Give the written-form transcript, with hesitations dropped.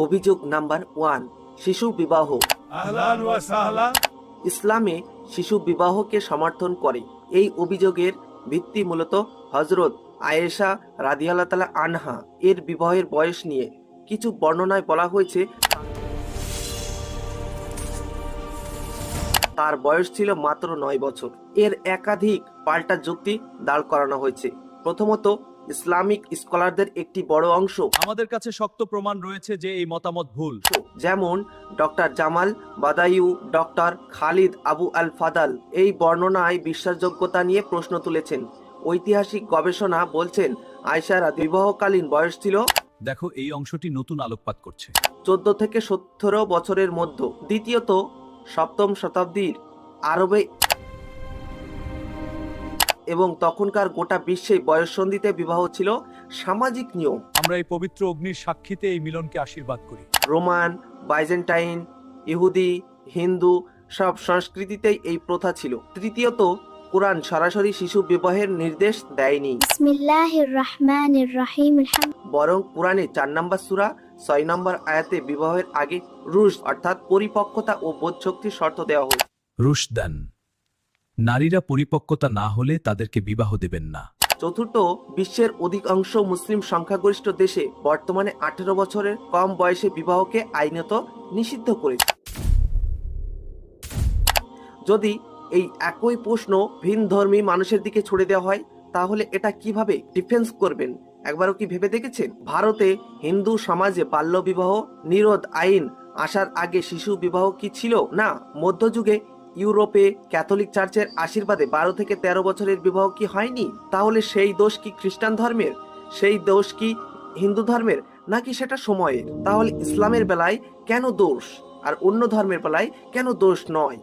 অভিযোগ নাম্বার 1, শিশু বিবাহ। ইসলামে শিশু বিবাহকে সমর্থন করে। এই অভিযোগের ভিত্তি মূলত হযরত আয়েশা রাদিয়াল্লাহু তাআলা আনহা এর বিবাহের বয়স নিয়ে। কিছু বর্ণনায় বলা হয়েছে তার বয়স ছিল মাত্র 9 বছর। এর একাধিক পাল্টা যুক্তি দাঁড় করানো হয়েছে। প্রথমত, ইসলামিক স্কলারদের একটি বড় অংশ আমাদের কাছে শক্ত প্রমাণ রয়েছে যে এই মতামত ভুল। যেমন ডক্টর জামাল বাদাইউ, ডক্টর খালিদ আবু আল ফাদাল এই বর্ণনায় বিশ্বাসযোগ্যতা নিয়ে প্রশ্ন তুলেছেন। ঐতিহাসিক গবেষণা বলছেন আয়েশার বিবাহকালীন বয়স ছিল দেখো, এই অংশটি নতুন আলোকপাত করছে। 14 থেকে 17 বছরের মধ্যে। দ্বিতীয়ত, 7ম শতাব্দীর আরবে এবং তখনকার গোটা বিশ্বে বয়ঃসন্ধিতে বিবাহ ছিল সামাজিক নিয়ম। আমরা এই পবিত্র অগ্নির সাক্ষীতে এই মিলনকে আশীর্বাদ করি। রোমান, বাইজেন্টাইন, ইহুদি, হিন্দু সব সংস্কৃতিতেই এই প্রথা ছিল। তৃতীয়ত, কুরআন সরাসরি শিশু বিবাহের নির্দেশ দেয়নি, বিসমিল্লাহির রহমানির রহিম। বরং কুরআনে 4 নম্বর সূরা 6 নম্বর আয়াতে বিবাহের আগে রুশদ অর্থাৎ পরিপক্কতা ও বোধশক্তির শর্ত দেওয়া হয়েছে। রুশদান, নারীরা পরিপক্কতা না হলে তাদেরকে বিবাহ দেবেন না। চতুর্থ, বিশ্বের অধিকাংশ মুসলিম সংখ্যাগরিষ্ঠ দেশে বর্তমানে 18 বছরের কম বয়সে বিবাহকে আইনত নিষিদ্ধ করেছে। যদি এই একই প্রশ্ন ভিনধর্মী মানুষের দিকে ছুড়ে দেওয়া হয়, তাহলে এটা কিভাবে ডিফেন্স করবেন একবারও কি ভেবে দেখেছেন? ভারতে হিন্দু সমাজে বাল্যবিবাহ নিরোধ আইন আসার আগে শিশু বিবাহ কি ছিল না? মধ্যযুগে ইউরোপে ক্যাথলিক চার্চের আশীর্বাদে 12 থেকে 13 বছরের বিবাহ কি হয়নি? তাহলে সেই দোষ কি খ্রিস্টান ধর্মের, সেই দোষ কি হিন্দু ধর্মের, নাকি সেটা সময়ের? তাহলে ইসলামের বেলায় কেন দোষ আর অন্য ধর্মের বেলায় কেন দোষ নয়?